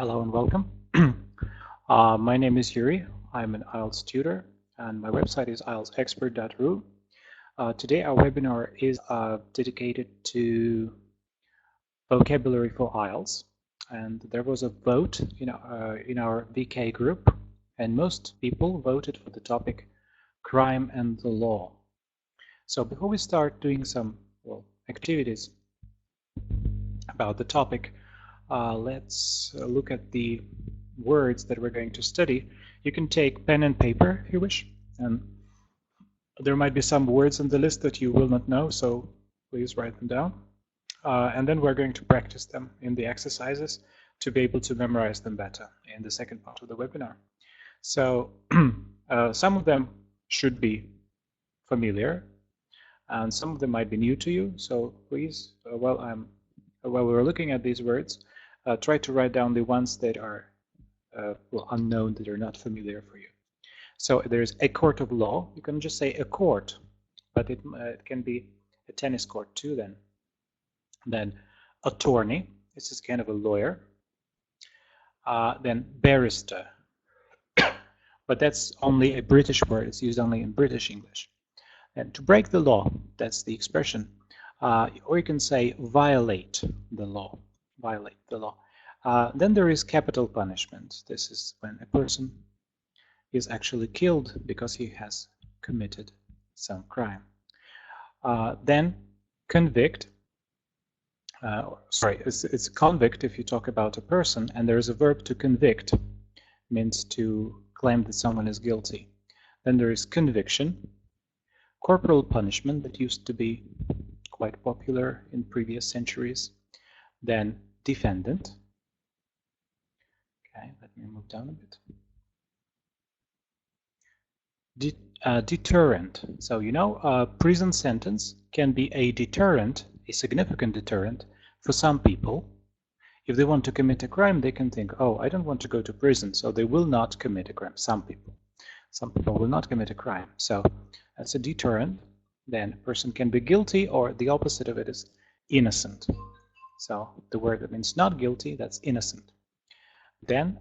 Hello and welcome. My name is Yuri. I'm an IELTS tutor and my website is ieltsexpert.ru. Today our webinar is dedicated to vocabulary for IELTS, and there was a vote in our VK group, and most people voted for the topic crime and the law. So before we start doing some activities about the topic, let's look at the words that we're going to study. You can take pen and paper if you wish, and there might be some words on the list that you will not know, so please write them down. And then we're going to practice them in the exercises to be able to memorize them better in the second part of the webinar. So some of them should be familiar, and some of them might be new to you. So please, while we're looking at these words, try to write down the ones that are unknown, that are not familiar for you. So there's a court of law. You can just say a court, but it can be a tennis court too then. Then attorney, this is kind of a lawyer. Then barrister, but that's only a British word. It's used only in British English. And to break the law, that's the expression. Or you can say violate the law. Violate the law. Then there is capital punishment. This is when a person is actually killed because he has committed some crime. Then convict. It's convict if you talk about a person, and there is a verb to convict, means to claim that someone is guilty. Then there is conviction. Corporal punishment, that used to be quite popular in previous centuries. Then defendant. Okay, let me move down a bit. Deterrent. So you know, a prison sentence can be a deterrent, a significant deterrent for some people. If they want to commit a crime, they can think, oh, I don't want to go to prison, so they will not commit a crime. Some people will not commit a crime. So that's a deterrent. Then a person can be guilty, or the opposite of it is innocent. So the word that means not guilty, that's innocent. Then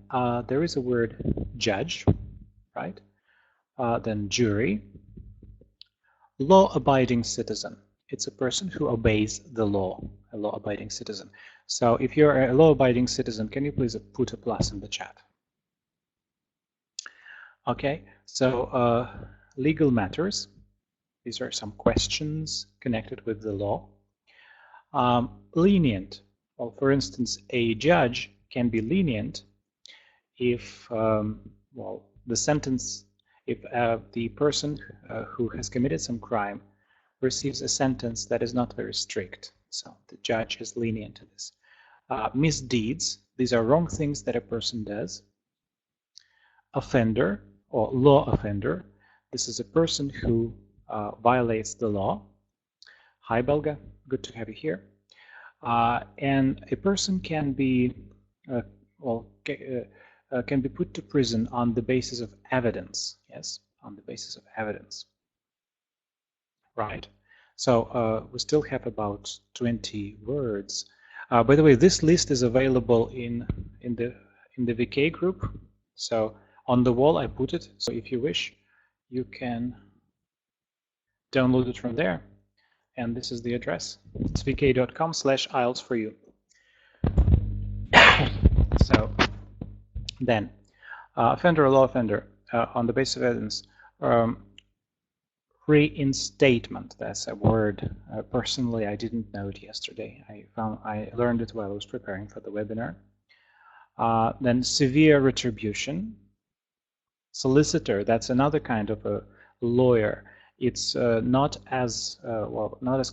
there is a word judge, right? Then jury. Law-abiding citizen. It's a person who obeys the law, a law-abiding citizen. So if you're a law-abiding citizen, can you please put a plus in the chat? Okay, so legal matters. These are some questions connected with the law. Lenient. Well, for instance, a judge can be lenient if, the sentence, if the person who has committed some crime receives a sentence that is not very strict. So the judge is lenient to this. Misdeeds. These are wrong things that a person does. Offender or law offender. This is a person who violates the law. Hi, Belga. Good to have you here. And a person can be can be put to prison on the basis of evidence. Yes, on the basis of evidence. Right. So we still have about 20 words. By the way, this list is available in the VK group. So on the wall I put it. So if you wish, you can download it from there. And this is the address. It's vk.com/IELTS for you. So then, offender or law offender on the basis of evidence. Reinstatement, that's a word. Personally, I didn't know it yesterday. I learned it while I was preparing for the webinar. Then severe retribution. Solicitor, that's another kind of a lawyer. It's not as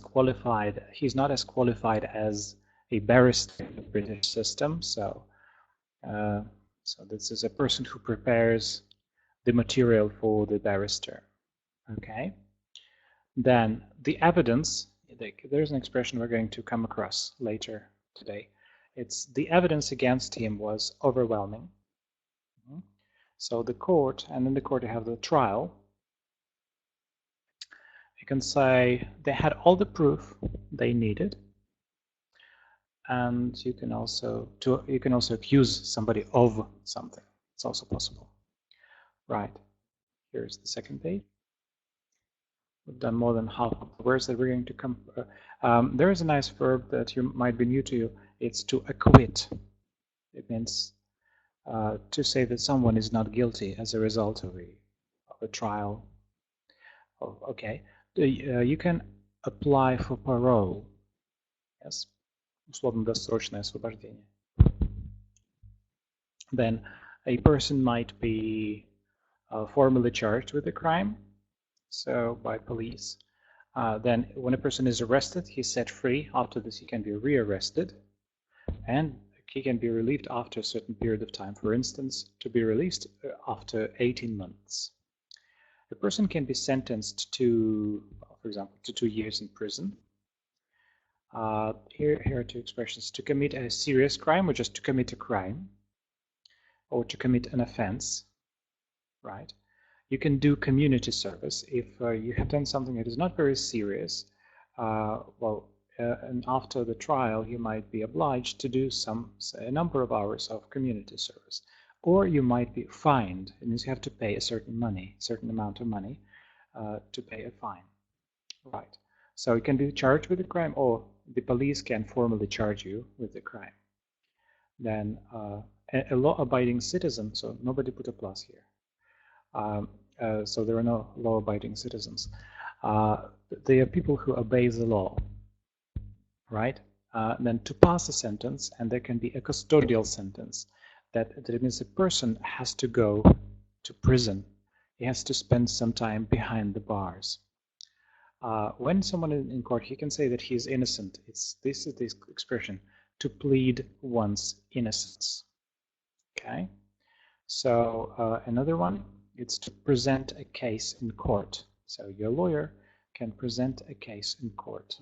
qualified. He's not as qualified as a barrister in the British system. So this is a person who prepares the material for the barrister. Okay. Then the evidence. There's an expression we're going to come across later today. It's the evidence against him was overwhelming. So the court, and in the court you have the trial. You can say they had all the proof they needed. and you can also accuse somebody of something. It's also possible. Right. Here's the second page. We've done more than half of the words that we're going to come. There is a nice verb that might be new to you. It's to acquit. It means to say that someone is not guilty as a result of a trial. Okay. You can apply for parole. Yes. Условно-досрочное освобождение. Then a person might be formally charged with a crime, so by police. Then when a person is arrested, he's set free. After this, he can be rearrested, and he can be relieved after a certain period of time. For instance, to be released after 18 months. A person can be sentenced to, for example, to 2 years in prison. Here are two expressions: to commit a serious crime, or just to commit a crime, or to commit an offense, right? You can do community service if you have done something that is not very serious. And after the trial, you might be obliged to do a number of hours of community service, or you might be fined. It means you have to pay a certain amount of money to pay a fine, right? So you can be charged with a crime, or the police can formally charge you with the crime. Then a law-abiding citizen, so nobody put a plus here. So there are no law-abiding citizens. They are people who obey the law, right? Then to pass a sentence, and there can be a custodial sentence. That means a person has to go to prison. He has to spend some time behind the bars. When someone is in court, he can say that he is innocent. This is the expression, to plead one's innocence. Okay? So another one, it's to present a case in court. So your lawyer can present a case in court.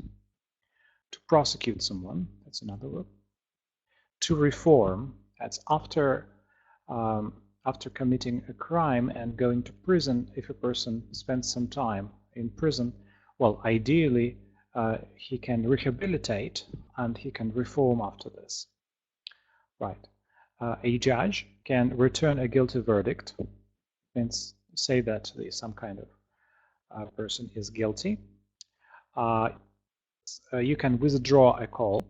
To prosecute someone, that's another word. To reform, that's after committing a crime and going to prison. If a person spends some time in prison, well, ideally he can rehabilitate and he can reform after this. Right. A judge can return a guilty verdict, means say that some kind of person is guilty. You can withdraw a call.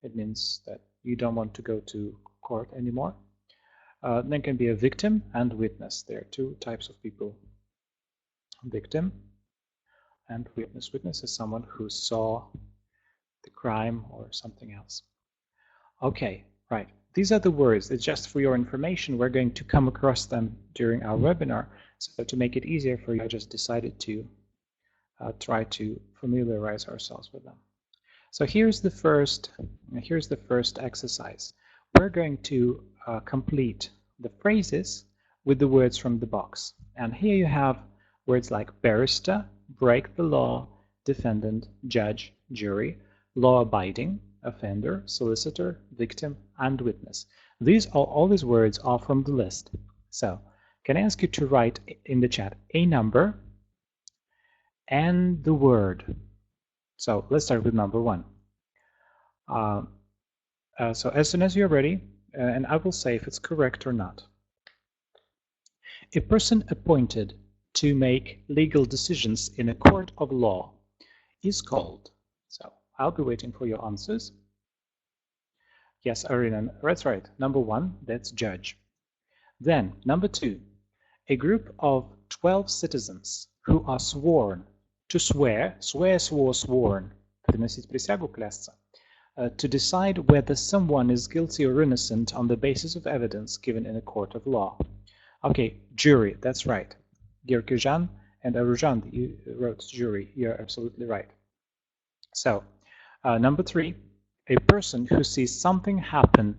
It means that you don't want to go to court anymore. There can be a victim and witness. There are two types of people: victim and witness. Witness is someone who saw the crime or something else. Okay, right. These are the words. It's just for your information. We're going to come across them during our webinar. So to make it easier for you, I just decided to try to familiarize ourselves with them. So here's the first exercise. We're going to complete the phrases with the words from the box. And here you have words like barrister, break the law, defendant, judge, jury, law-abiding, offender, solicitor, victim, and witness. All these words are from the list. So can I ask you to write in the chat a number and the word? So let's start with number 1. So as soon as you're ready, and I will say if it's correct or not. A person appointed to make legal decisions in a court of law is called. So I'll be waiting for your answers. Yes, Arina, that's right. Number 1, that's judge. Then, number 2, a group of 12 citizens who are sworn to swear, sworn, приносить присягу, клясться, to decide whether someone is guilty or innocent on the basis of evidence given in a court of law. Okay, jury, that's right. Girkijan and Arujan, you wrote jury. You're absolutely right. So, number 3, a person who sees something happen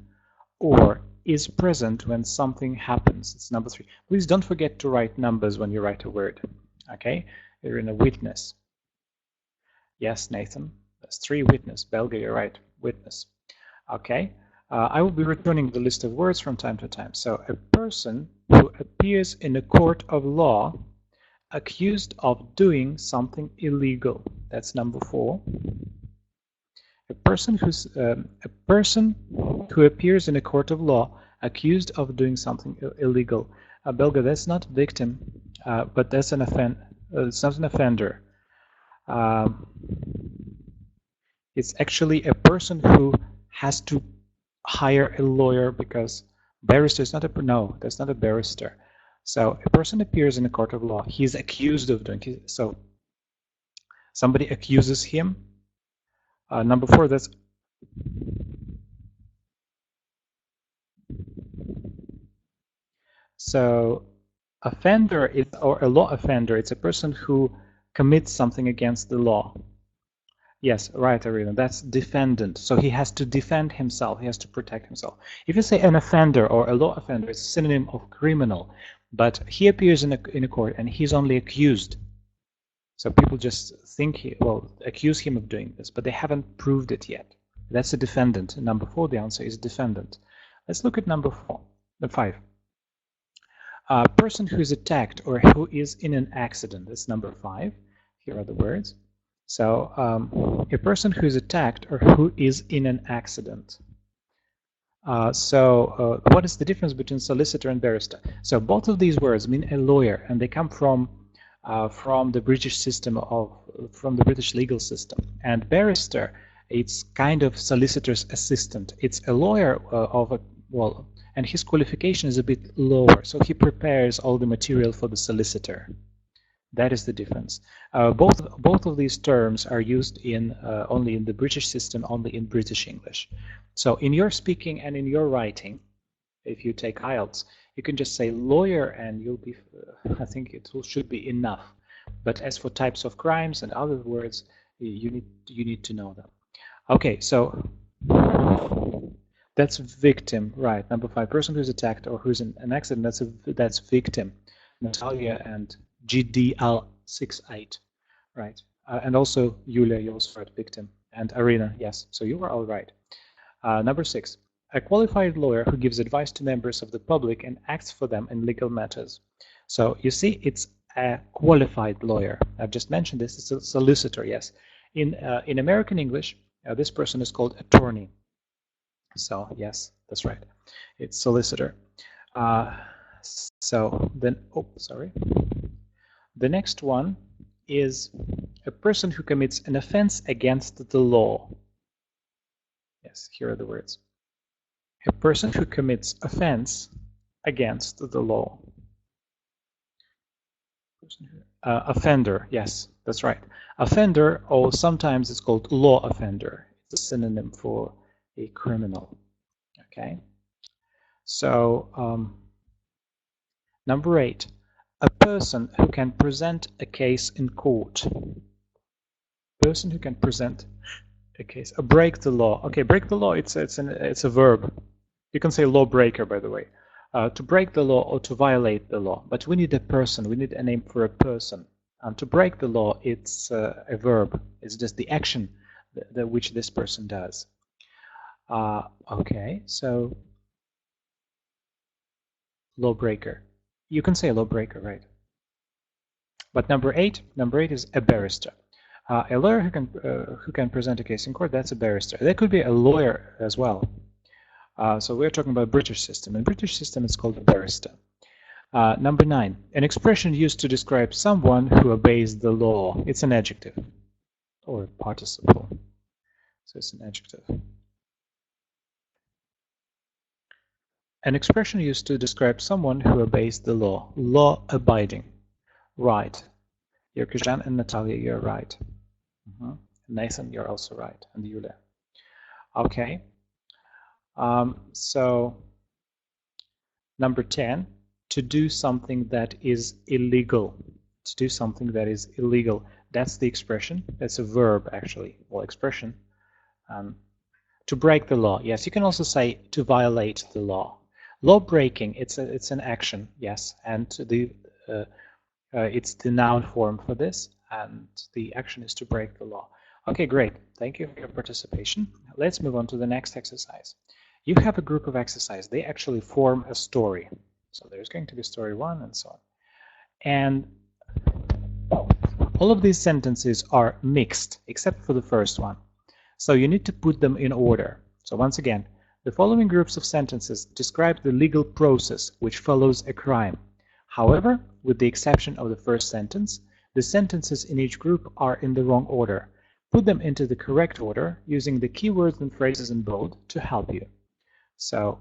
or is present when something happens. It's number 3. Please don't forget to write numbers when you write a word. Okay, you're in a witness. Yes, Nathan. That's 3, witness. Belga, you're right. Witness. Okay. I will be returning the list of words from time to time. So, a person who appears in a court of law accused of doing something illegal. That's number 4. A person who appears in a court of law accused of doing something illegal. Belga, that's not victim, but that's an it's not an offender. It's actually a person who has to hire a lawyer because barrister is not a no, that's not a barrister. So a person appears in a court of law. He's accused of doing so. Somebody accuses him. Number 4, that's so offender is, or a law offender, it's a person who commits something against the law. Yes, right, Arena. That's defendant. So he has to defend himself. He has to protect himself. If you say an offender or a law offender, it's a synonym of criminal. But he appears in a court and he's only accused. So people just think accuse him of doing this, but they haven't proved it yet. That's a defendant. Number 4, the answer is defendant. Let's look at number 5. A person who is attacked or who is in an accident. That's number 5. Here are the words. So a person who is attacked or who is in an accident. What is the difference between solicitor and barrister? So both of these words mean a lawyer, and they come from the British system from the British legal system. And barrister, it's kind of solicitor's assistant. It's a lawyer and his qualification is a bit lower, so he prepares all the material for the solicitor. That is the difference. Both of these terms are used only in the British system, only in British English. So in your speaking and in your writing, if you take IELTS, you can just say lawyer and you'll be, I think it should be enough. But as for types of crimes and other words, you need to know them. Okay, so that's victim, right? Number 5, person who's attacked or who's in an accident, that's victim. Natalia and GDL68, right? And also Yulia, you also wrote victim, and Arena, yes. So you were all right. Number 6, a qualified lawyer who gives advice to members of the public and acts for them in legal matters. So you see, it's a qualified lawyer. I've just mentioned this. It's a solicitor, yes. In American English, this person is called attorney. So yes, that's right. It's solicitor. So then, the next one is a person who commits an offense against the law. Yes, here are the words. A person who commits offense against the law. Offender, yes, that's right. Offender, or sometimes it's called law offender. It's a synonym for a criminal. Okay. So number 8, a person who can present a case in court. Person who can present a case. Break the law. Okay, break the law. It's a verb. You can say lawbreaker, by the way. To break the law or to violate the law. But we need a person. We need a name for a person. And to break the law, it's a verb. It's just the action which this person does. Okay, so lawbreaker. You can say lawbreaker, right? But number 8 is a barrister. A lawyer who can present a case in court, that's a barrister. That could be a lawyer as well. So we're talking about British system. In British system, it's called a barrister. Number 9, an expression used to describe someone who obeys the law. It's an adjective or a participle. So it's an adjective. An expression used to describe someone who obeys the law. Law-abiding. Right. Yerkazhan and Natalia, you're right. Nathan, you're also right. And Yulia. Okay. So, number 10, to do something that is illegal. To do something that is illegal. That's the expression. That's a verb, actually. Well, expression. To break the law. Yes, you can also say to violate the law. Law breaking, it's an action, yes, and it's the noun form for this, and the action is to break the law. Okay, great. Thank you for your participation. Let's move on to the next exercise. You have a group of exercises. They actually form a story. So there's going to be story 1 and so on. And all of these sentences are mixed, except for the first one. So you need to put them in order. So once again, the following groups of sentences describe the legal process which follows a crime. However, with the exception of the first sentence, the sentences in each group are in the wrong order. Put them into the correct order using the keywords and phrases in bold to help you. So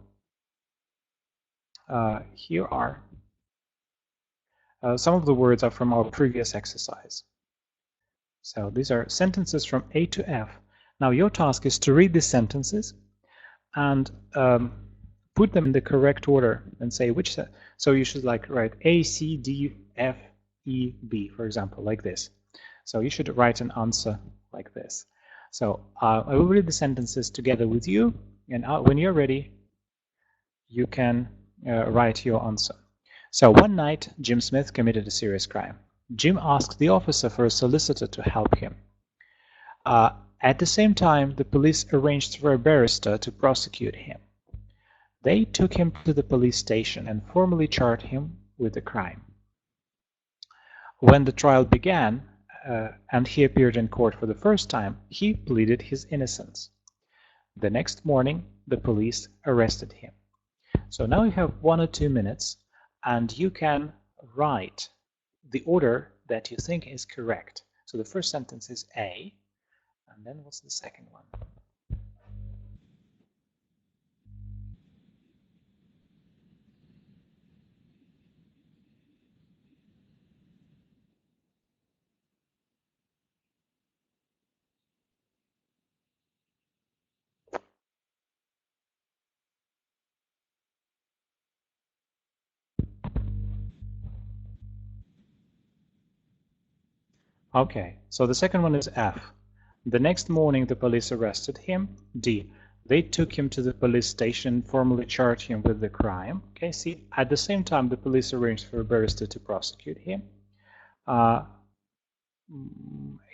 here are some of the words are from our previous exercise. So these are sentences from A to F. Now your task is to read these sentences and put them in the correct order and say which. So you should like write A, C, D, F, E, B, for example, like this. So you should write an answer like this. So I will read the sentences together with you, and when you're ready, you can write your answer. So one night, Jim Smith committed a serious crime. Jim asked the officer for a solicitor to help him. At the same time, the police arranged for a barrister to prosecute him. They took him to the police station and formally charged him with the crime. When the trial began, and he appeared in court for the first time, he pleaded his innocence. The next morning, the police arrested him. So now you have 1 or 2 minutes, and you can write the order that you think is correct. So the first sentence is A, and then what's the second one? Okay, so the second one is F. The next morning the police arrested him. D. They took him to the police station, formally charged him with the crime. Okay, see, at the same time the police arranged for a barrister to prosecute him. A,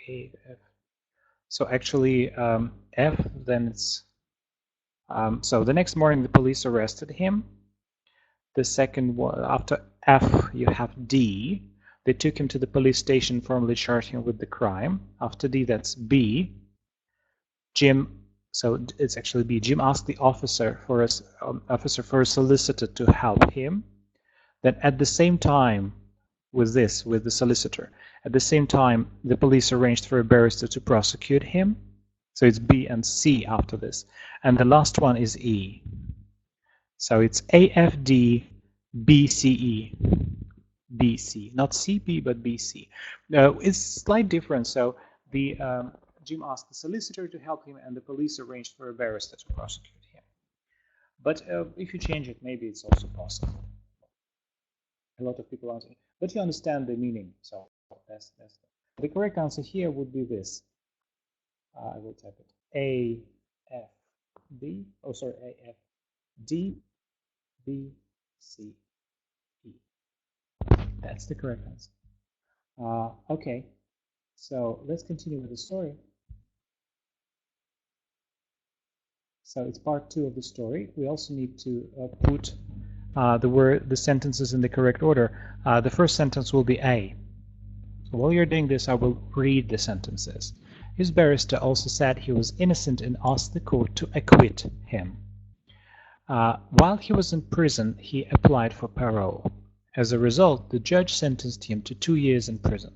F. So actually F, then it's... so the next morning the police arrested him. The second one, after F, you have D. They took him to the police station, formally charged him with the crime. After D, that's B. Jim, so it's actually B. Jim asked the officer for a solicitor to help him. Then at the same time, with the solicitor, at the same time, the police arranged for a barrister to prosecute him. So it's B and C after this. And the last one is E. So it's AFD, BCE, BC, not CB, but BC. It's a slight difference. So the Jim asked the solicitor to help him, and the police arranged for a barrister to prosecute him. But if you change it, maybe it's also possible. A lot of people answer, but you understand the meaning. So that's the correct answer here would be this. I will type it: A F D. Oh, sorry, A F D B C E. That's the correct answer. Okay, so let's continue with the story. So it's part 2 of the story. We also need to put the sentences in the correct order. The first sentence will be A. So while you're doing this, I will read the sentences. His barrister also said he was innocent and asked the court to acquit him. While he was in prison, he applied for parole. As a result, the judge sentenced him to 2 years in prison.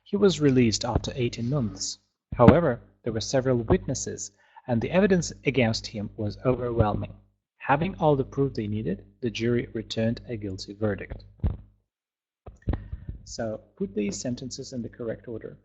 He was released after 18 months. However, there were several witnesses, and the evidence against him was overwhelming. Having all the proof they needed, the jury returned a guilty verdict. So put these sentences in the correct order.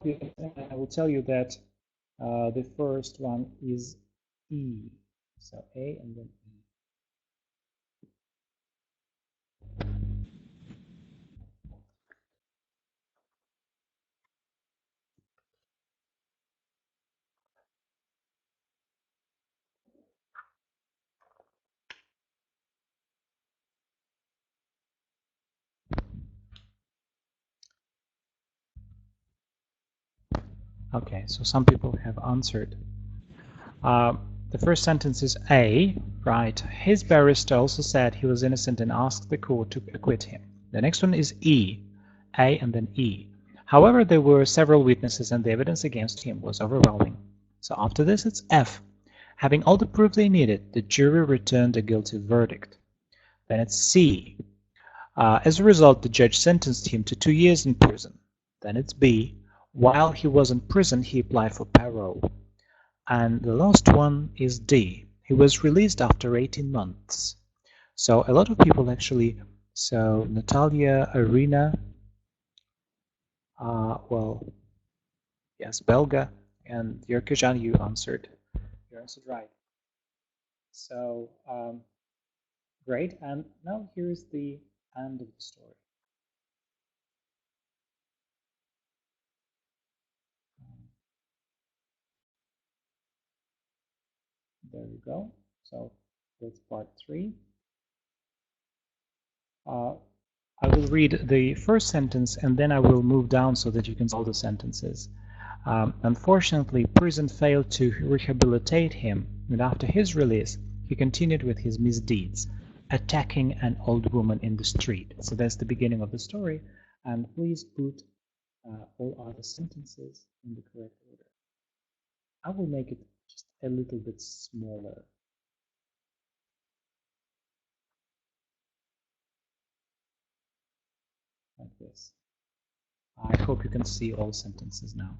I will tell you that the first one is E. So A and then E. Okay, so some people have answered. The first sentence is A, right? His barrister also said he was innocent and asked the court to acquit him. The next one is E, A and then E. However, there were several witnesses and the evidence against him was overwhelming. So after this, it's F. Having all the proof they needed, the jury returned a guilty verdict. Then it's C. As a result, the judge sentenced him to 2 years in prison. Then it's B. While he was in prison, he applied for parole. And the last one is D. He was released after 18 months. So a lot of people actually, so Natalia, Irina, well, yes, Belga, and Yerkejan, you answered right. So, great, and now here's the end of the story. There we go. So that's part 3. I will read the first sentence and then I will move down so that you can see all the sentences. Unfortunately, prison failed to rehabilitate him, and after his release, he continued with his misdeeds, attacking an old woman in the street. So that's the beginning of the story, and please put all other sentences in the correct order. I will make it just a little bit smaller. Like this. I hope you can see all sentences now.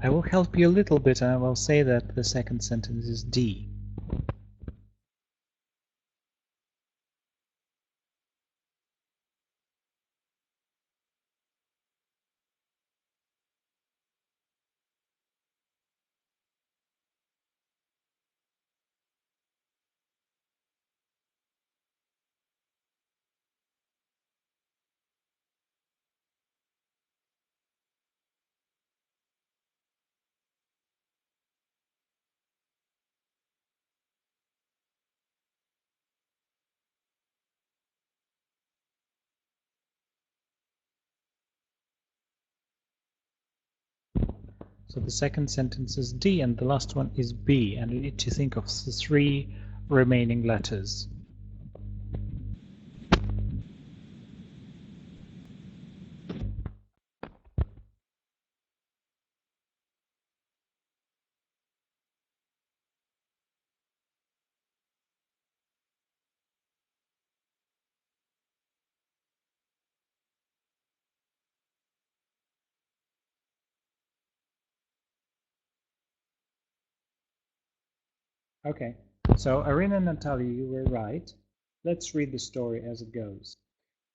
I will help you a little bit and I will say that the second sentence is D. So the second sentence is D and the last one is B, and we need to think of the 3 remaining letters. Okay, so Irina and Natalia, you were right. Let's read the story as it goes.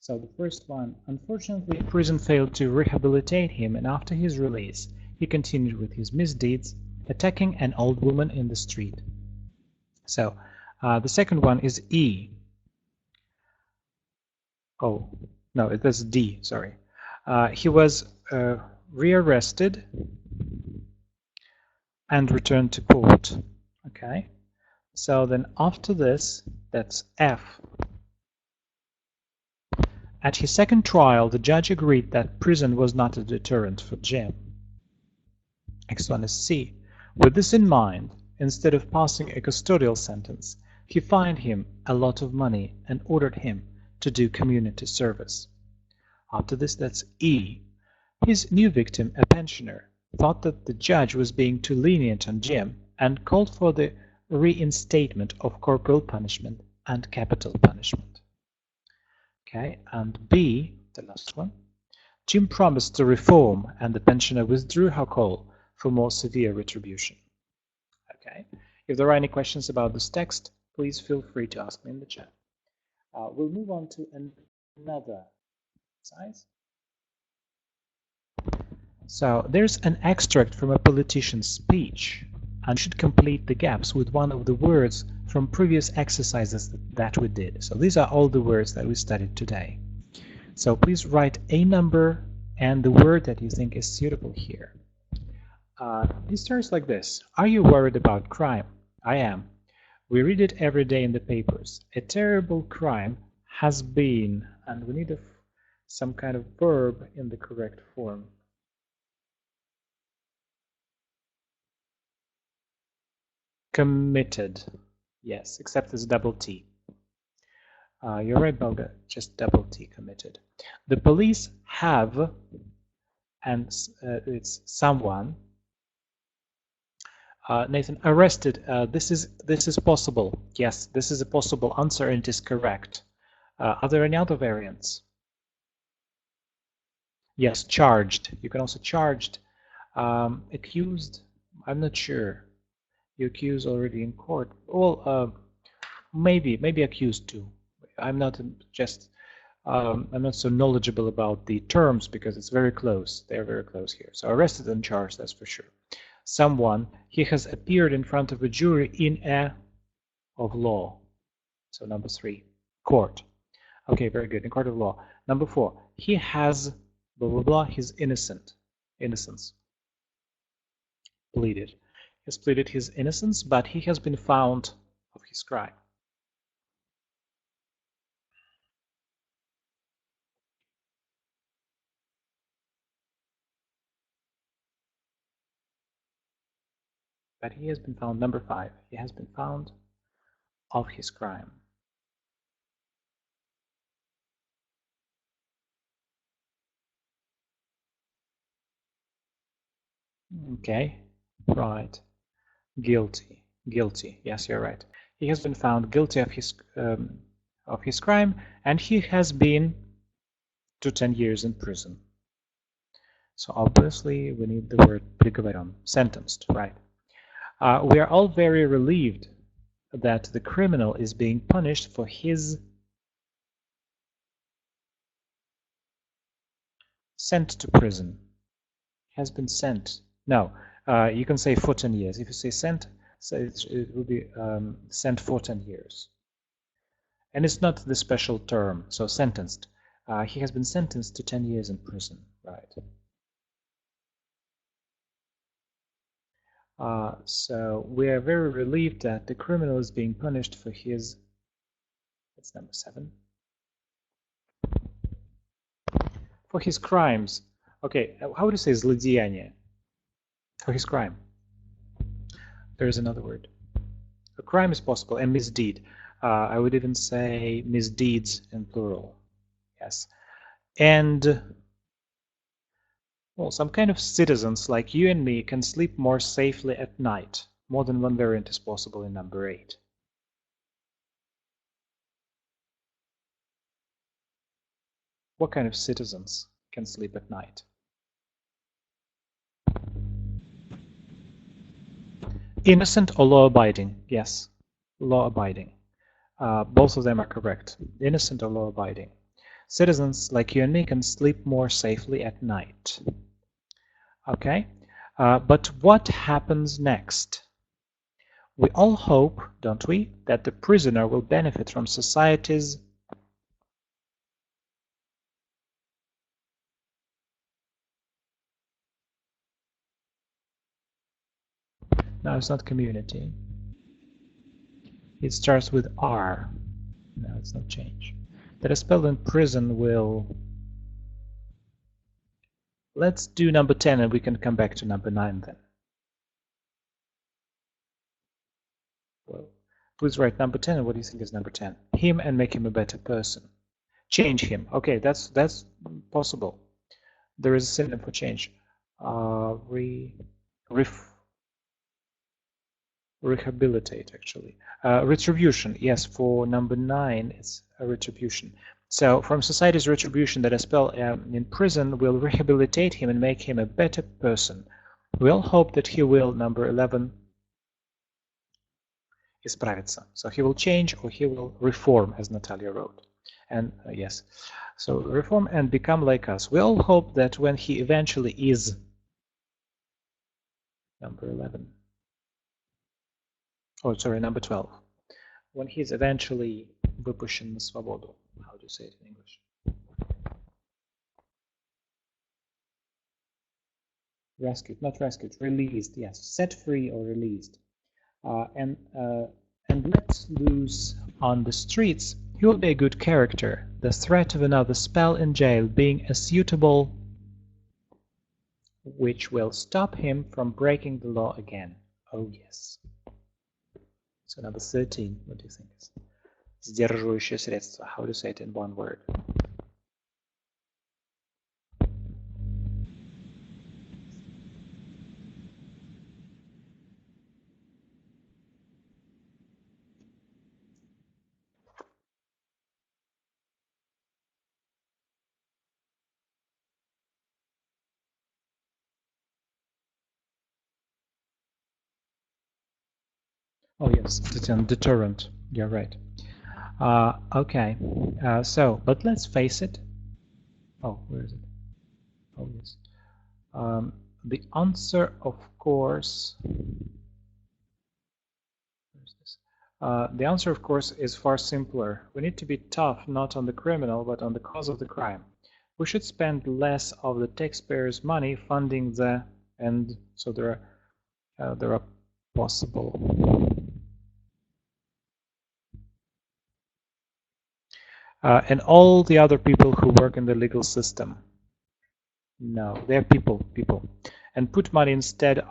So the first one, unfortunately, prison failed to rehabilitate him, and after his release, he continued with his misdeeds, attacking an old woman in the street. So the second one is E. Oh, no, it was D, sorry. He was rearrested and returned to court. Okay, so then after this, that's F. At his second trial, the judge agreed that prison was not a deterrent for Jim. Next one is C. With this in mind, instead of passing a custodial sentence, he fined him a lot of money and ordered him to do community service. After this, that's E. His new victim, a pensioner, thought that the judge was being too lenient on Jim and called for the reinstatement of corporal punishment and capital punishment. Okay, and B, the last one, Jim promised to reform and the pensioner withdrew her call for more severe retribution. Okay, if there are any questions about this text, please feel free to ask me in the chat. We'll move on to another exercise. So there's an extract from a politician's speech and should complete the gaps with one of the words from previous exercises that we did. So these are all the words that we studied today. So please write a number and the word that you think is suitable here. It starts like this. Are you worried about crime? I am. We read it every day in the papers. A terrible crime has been, and we need some kind of verb in the correct form. Committed. Yes, except it's double T. You're right, Belga, just double T, committed. The police have, and it's someone, Nathan, arrested. This is possible. Yes, this is a possible answer and it is correct. Are there any other variants? Yes, charged. You can also charged. Accused, I'm not sure. You accuse already in court. Well, maybe accused too. I'm not I'm not so knowledgeable about the terms because it's very close. They're very close here. So arrested and charged, that's for sure. Someone, he has appeared in front of a jury in a of law. So number 3, court. Okay, very good, in court of law. Number 4, he has blah blah blah, he's innocent. Innocence. Pleaded. He has pleaded his innocence, but he has been found of his crime. But he has been found, number 5, he has been found of his crime. Okay, right. Guilty. Guilty. Yes, you're right. He has been found guilty of his crime, and he has been to 10 years in prison. So obviously we need the word приговорен, sentenced, right? We are all very relieved that the criminal is being punished for his sent to prison. Has been sent. No, you can say for 10 years. If you say sent, so it will be sent for 10 years. And it's not the special term, so sentenced. He has been sentenced to 10 years in prison, right? So we are very relieved that the criminal is being punished for his, that's number 7, for his crimes. Okay, how would you say злодеяние? For his crime. There is another word. A crime is possible, and misdeed. I would even say misdeeds in plural. Yes. And, well, some kind of citizens like you and me can sleep more safely at night. More than one variant is possible in number 8. What kind of citizens can sleep at night? Innocent or law-abiding? Yes, law-abiding. Both of them are correct. Innocent or law-abiding. Citizens like you and me can sleep more safely at night. Okay, but what happens next? We all hope, don't we, that the prisoner will benefit from society's No, it's not community. It starts with R. No, it's not change. That is spelled in prison will... Let's do number 10 and we can come back to number 9 then. Well, please write number 10 and what do you think is number 10? Him and make him a better person. Change him. Okay, that's possible. There is a synonym for change. Rehabilitate, actually. Retribution, yes, for number 9, it's a retribution. So, from society's retribution that is spelled in prison will rehabilitate him and make him a better person. We all hope that he will, number 11, исправиться. So he will change or he will reform, as Natalia wrote. And yes, so reform and become like us. We all hope that when he eventually is, number 11, oh sorry, number 12, when he's eventually выпущен на свободу. How do you say it in English? Rescued, not rescued, released, yes. Set free or released. And let loose on the streets, he will be a good character, the threat of another spell in jail being a suitable which will stop him from breaking the law again. Oh yes. So number 13, what do you think is? Сдерживающее средство. How do you say it in one word? Oh yes, deterrent. You're right. Okay. But let's face it. Oh, where is it? Oh yes. The answer, of course. Where's this? The answer, of course, is far simpler. We need to be tough, not on the criminal, but on the cause of the crime. We should spend less of the taxpayers' money funding the, and so there are possible. And all the other people who work in the legal system. No, they're people, and put money instead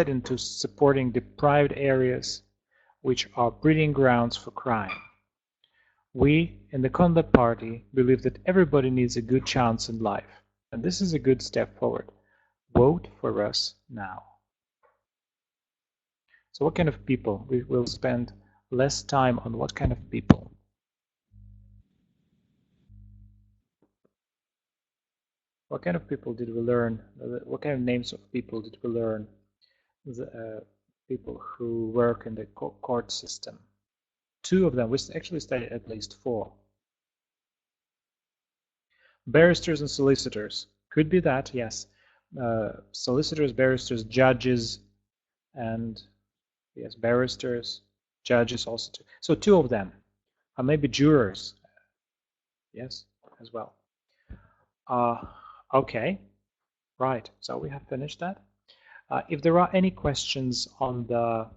into supporting deprived areas, which are breeding grounds for crime. We, in the Conduct Party, believe that everybody needs a good chance in life, and this is a good step forward. Vote for us now. So what kind of people? We will spend less time on what kind of people? What kind of people did we learn? What kind of names of people did we learn? The people who work in the court system. 2 of them. We actually studied at least 4. Barristers and solicitors. Could be that, yes. Solicitors, barristers, judges, and yes, barristers, judges also. So 2 of them. Maybe jurors. Yes, as well. Okay, right. So we have finished that. If there are any questions on the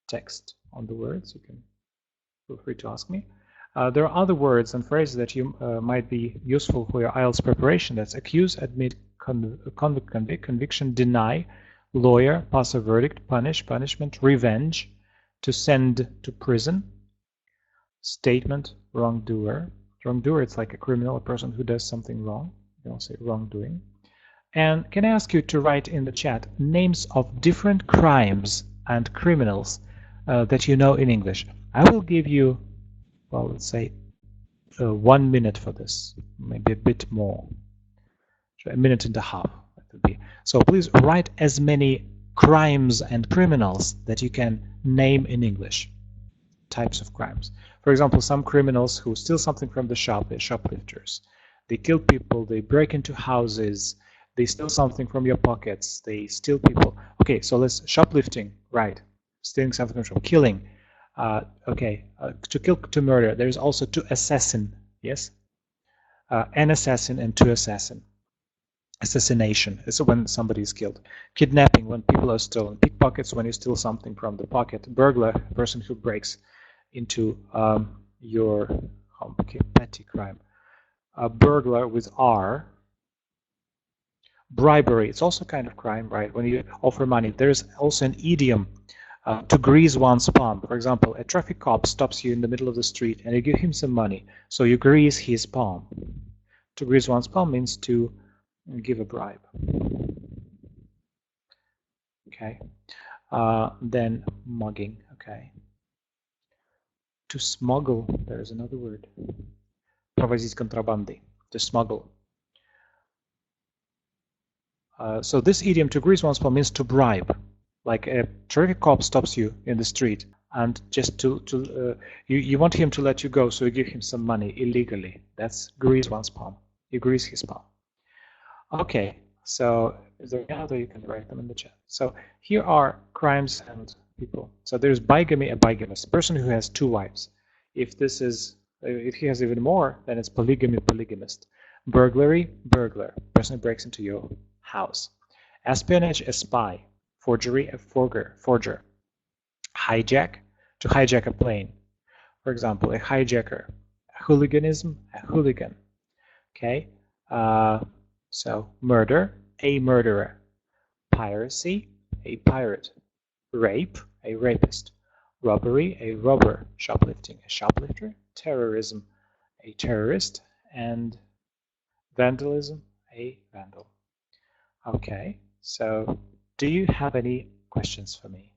text, on the words, you can feel free to ask me. There are other words and phrases that you might be useful for your IELTS preparation. That's accuse, admit, convict, conviction, deny, lawyer, pass a verdict, punish, punishment, revenge, to send to prison, statement, wrongdoer. Wrongdoer, it's like a criminal, a person who does something wrong. You can also say wrongdoing. And can I ask you to write in the chat names of different crimes and criminals that you know in English? I will give you, well, let's say 1 minute for this, maybe a bit more. So 1.5 minutes that would be. So please write as many crimes and criminals that you can name in English. Types of crimes. For example, some criminals who steal something from the shop, they're shoplifters. They kill people, they break into houses, they steal something from your pockets, they steal people. Okay, so let's, shoplifting, right. Stealing something from shop, killing. Okay, to kill, to murder. There's also to assassin, yes? An assassin and to assassin. Assassination is when somebody is killed. Kidnapping, when people are stolen. Pickpockets, when you steal something from the pocket. Burglar, a person who breaks into your home. Okay, petty crime. Burglar with R. Bribery, it's also kind of crime, right? When you offer money. There's also an idiom, to grease one's palm. For example, a traffic cop stops you in the middle of the street and you give him some money, so you grease his palm. To grease one's palm means to give a bribe. Okay. Then mugging. Okay. To smuggle, there is another word. Провозить контрабандой. To smuggle. So this idiom, to grease one's palm, means to bribe. Like a traffic cop stops you in the street and just you want him to let you go, so you give him some money illegally. That's grease one's palm. You grease his palm. Okay, so is there any other? You can write them in the chat. So here are crimes and people. So there's bigamy, a bigamist, a person who has two wives. If he has even more, then it's polygamy, polygamist. Burglary, burglar, person who breaks into your house. Espionage, a spy. Forgery, a forger. Hijack, to hijack a plane. For example, a hijacker. Hooliganism, a hooligan. Okay, so murder, a murderer. Piracy, a pirate. Rape, a rapist. Robbery, a robber. Shoplifting, a shoplifter. Terrorism, a terrorist. And vandalism, a vandal. Okay, so do you have any questions for me?